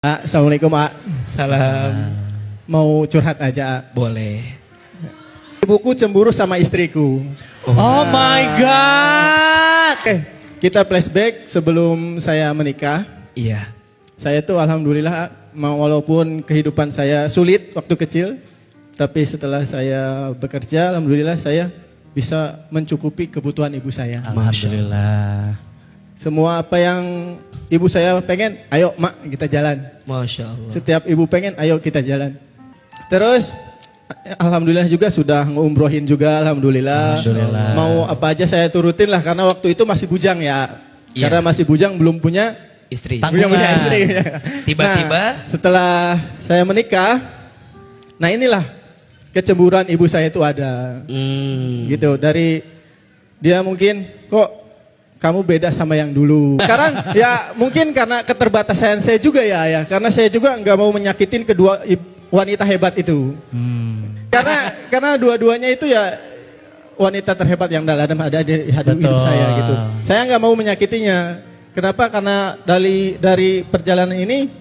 Assalamualaikum, A. Salam. Mau curhat aja, A. Boleh. Ibuku cemburu sama istriku. Oh my God. Oke, kita flashback sebelum saya menikah. Iya. Saya tuh alhamdulillah, walaupun kehidupan saya sulit waktu kecil, tapi setelah saya bekerja, alhamdulillah saya bisa mencukupi kebutuhan ibu saya. Alhamdulillah. Semua apa yang ibu saya pengen, ayo mak kita jalan. Masya Allah. Setiap ibu pengen, ayo kita jalan. Terus alhamdulillah juga sudah ngumrohin juga, alhamdulillah. Alhamdulillah. Mau apa aja saya turutin lah, karena waktu itu masih bujang ya. Iya. Karena masih bujang, belum punya Istri. belum punya istri. Tiba-tiba. Nah, setelah saya menikah, nah inilah kecemburuan ibu saya itu ada. Gitu, dari dia mungkin kok kamu beda sama yang dulu. Sekarang ya mungkin karena keterbatasan saya juga ya. Karena saya juga nggak mau menyakitin kedua wanita hebat itu. Karena dua-duanya itu ya wanita terhebat yang ada di hidup saya gitu. Saya nggak mau menyakitinya. Kenapa? Karena dari perjalanan ini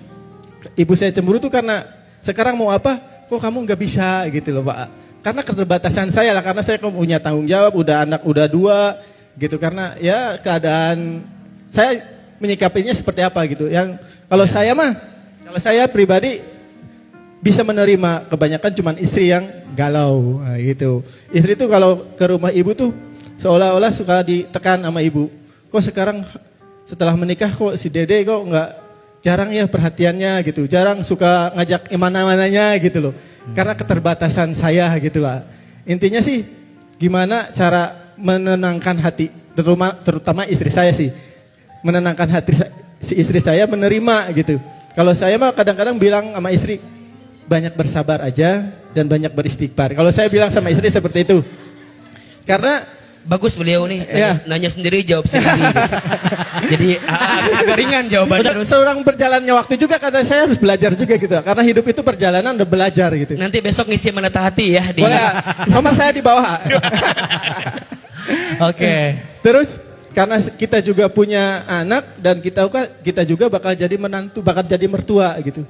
ibu saya cemburu tuh karena sekarang mau apa? Kok kamu nggak bisa gitu loh, Pak. Karena keterbatasan saya lah. Karena saya punya tanggung jawab, udah anak udah 2. Gitu, karena ya keadaan saya menyikapinya seperti apa gitu. Yang kalau saya pribadi bisa menerima, kebanyakan cuman istri yang galau gitu. Istri tuh kalau ke rumah ibu tuh seolah-olah suka ditekan sama ibu. Kok sekarang setelah menikah kok si Dede kok nggak, jarang ya perhatiannya gitu, jarang suka ngajak mana-mananya gitu loh. Karena keterbatasan saya gitu lah. Intinya sih gimana cara menenangkan hati, terutama istri saya sih, menenangkan hati si istri saya menerima gitu. Kalau saya mah kadang-kadang bilang sama istri, banyak bersabar aja dan banyak beristighfar. Kalau saya bilang sama istri seperti itu, karena bagus beliau nih, nanya sendiri jawab sendiri. Jadi agak ringan jawaban terus. Seorang berjalannya waktu juga, karena saya harus belajar juga gitu. Karena hidup itu perjalanan, udah belajar gitu. Nanti besok ngisi menata hati ya. Boleh, nomor saya di bawah. Oke. Terus karena kita juga punya anak dan kita juga bakal jadi menantu, bakal jadi mertua gitu.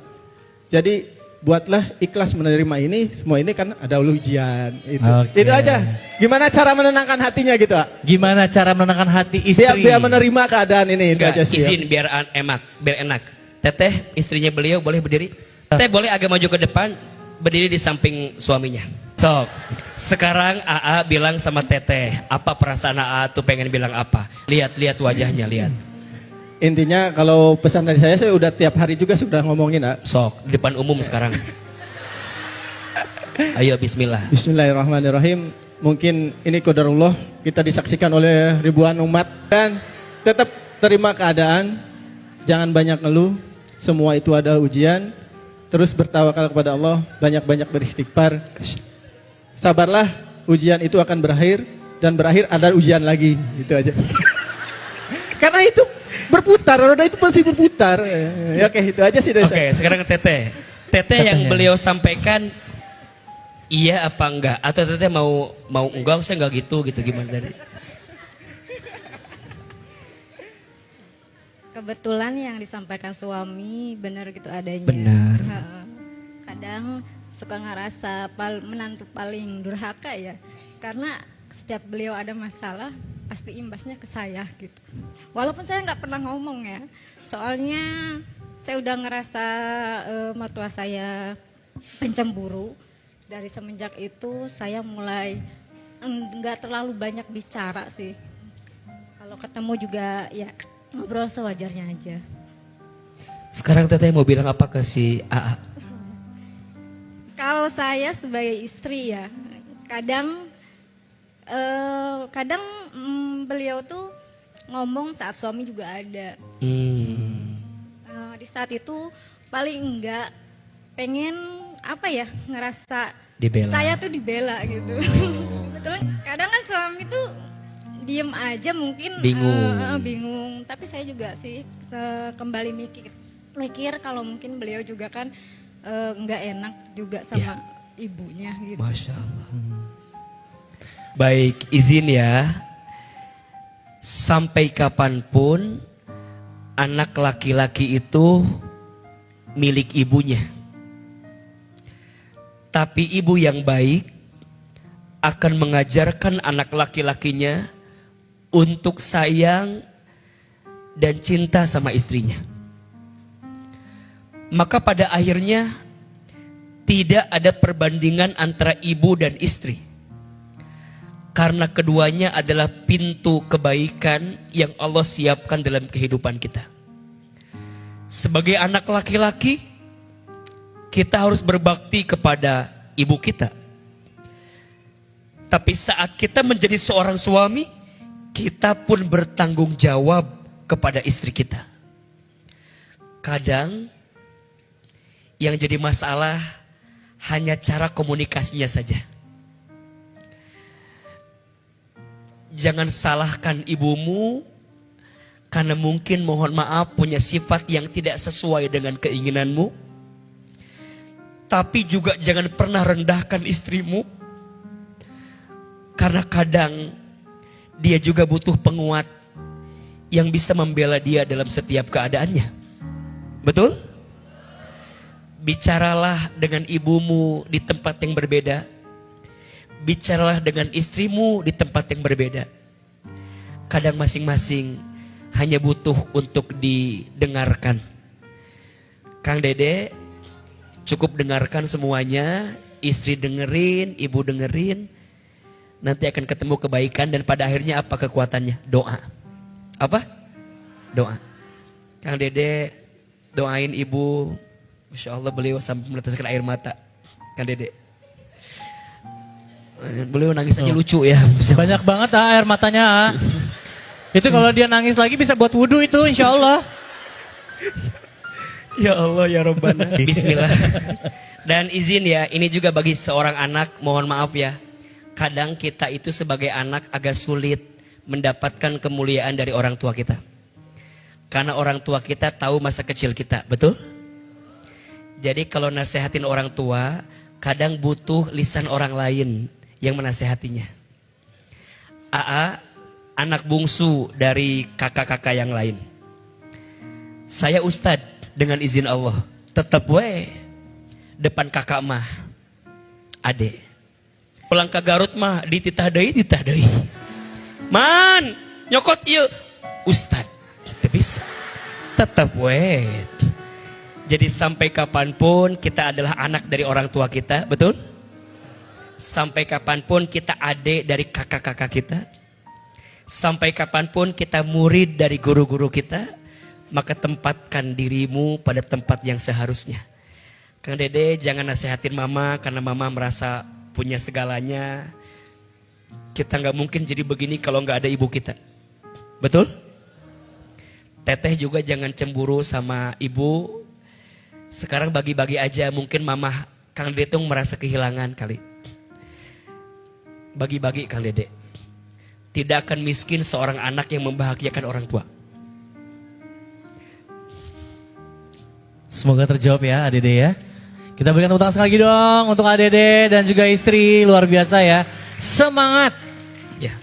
Jadi buatlah ikhlas menerima ini, semua ini kan ada ujian itu. Itu aja. Gimana cara menenangkan hatinya gitu, Pak? Gimana cara menenangkan hati istri? Biar menerima keadaan ini. Itu aja sih. Izin biar enak. Teteh istrinya beliau boleh berdiri. Teteh boleh agak maju ke depan, berdiri di samping suaminya. Sok. Sekarang AA bilang sama Teteh, apa perasaan AA tuh pengen bilang apa? Lihat wajahnya, lihat. Intinya kalau pesan dari saya udah tiap hari juga sudah ngomongin, A. Sok, di depan umum sekarang. Ayo bismillah. Bismillahirrahmanirrahim. Mungkin ini qadarullah, kita disaksikan oleh ribuan umat, dan tetap terima keadaan, jangan banyak ngeluh, semua itu adalah ujian. Terus bertawakal kepada Allah, banyak-banyak beristighfar. Sabarlah, ujian itu akan berakhir, dan berakhir ada ujian lagi, gitu aja. Karena itu berputar, roda itu pasti berputar. Ya, oke, itu aja sih dari saya. Oke, sekarang Teteh. Teteh yang beliau sampaikan iya apa enggak? Atau Teteh mau enggak, saya enggak gitu gimana tadi? Kebetulan yang disampaikan suami benar gitu adanya. Benar. Kadang suka ngerasa menantu paling durhaka ya, karena setiap beliau ada masalah pasti imbasnya ke saya gitu. Walaupun saya nggak pernah ngomong ya, soalnya saya udah ngerasa mertua saya pencemburu. Dari semenjak itu saya mulai nggak terlalu banyak bicara sih. Kalau ketemu juga ya ngobrol sewajarnya aja. Sekarang Teteh mau bilang apa ke si AA? Kalau saya sebagai istri ya, kadang beliau tuh ngomong saat suami juga ada. Di saat itu paling enggak pengen apa ya, ngerasa Dibela. saya tuh dibela gitu. Betul. Kadang kan suami tuh diem aja mungkin bingung. Tapi saya juga sih kembali mikir kalau mungkin beliau juga kan nggak enak juga sama ibunya gitu. Masya Allah. Baik, izin ya. Sampai kapanpun anak laki-laki itu milik ibunya. Tapi ibu yang baik akan mengajarkan anak laki-lakinya untuk sayang dan cinta sama istrinya. Maka pada akhirnya tidak ada perbandingan antara ibu dan istri. Karena keduanya adalah pintu kebaikan yang Allah siapkan dalam kehidupan kita. Sebagai anak laki-laki, kita harus berbakti kepada ibu kita. Tapi saat kita menjadi seorang suami, kita pun bertanggung jawab kepada istri kita. Kadang yang jadi masalah hanya cara komunikasinya saja. Jangan salahkan ibumu karena mungkin mohon maaf punya sifat yang tidak sesuai dengan keinginanmu. Tapi juga jangan pernah rendahkan istrimu. Karena kadang dia juga butuh penguat yang bisa membela dia dalam setiap keadaannya. Betul? Bicaralah dengan ibumu di tempat yang berbeda. Bicaralah dengan istrimu di tempat yang berbeda. Kadang masing-masing hanya butuh untuk didengarkan. Kang Dede, cukup dengarkan semuanya. Istri dengerin, ibu dengerin. Nanti akan ketemu kebaikan dan pada akhirnya apa kekuatannya? Doa. Apa? Doa. Kang Dede doain ibu. Masya Allah beliau sampai meneteskan air mata. Kang Dede. Beliau nangis aja lucu ya. Banyak banget air matanya. Itu kalau dia nangis lagi bisa buat wudhu itu insya Allah. Ya Allah ya Rabbana. Bismillah. Dan izin ya, ini juga bagi seorang anak, mohon maaf ya. Kadang kita itu sebagai anak agak sulit mendapatkan kemuliaan dari orang tua kita. Karena orang tua kita tahu masa kecil kita, betul? Jadi kalau nasehatin orang tua, kadang butuh lisan orang lain yang menasehatinya. AA, anak bungsu dari kakak-kakak yang lain. Saya ustad dengan izin Allah. Tetap depan kakak mah ade. Pulang ke Garut mah dititah deui. Man, nyokot ieu ustad. Tebis. Tetap Jadi sampai kapanpun kita adalah anak dari orang tua kita, betul? Sampai kapanpun kita adik dari kakak-kakak kita. Sampai kapanpun kita murid dari guru-guru kita. Maka tempatkan dirimu pada tempat yang seharusnya. Kang Dede jangan nasehatin mama karena mama merasa punya segalanya. Kita gak mungkin jadi begini kalau gak ada ibu kita. Betul? Teteh juga jangan cemburu sama ibu. Sekarang bagi-bagi aja, mungkin mama Kang Dede tuh merasa kehilangan kali. Bagi-bagi Kang Dede. Tidak akan miskin seorang anak yang membahagiakan orang tua. Semoga terjawab ya Adede ya. Kita berikan tepuk tangan sekali lagi dong untuk Adede dan juga istri, luar biasa ya. Semangat. Ya.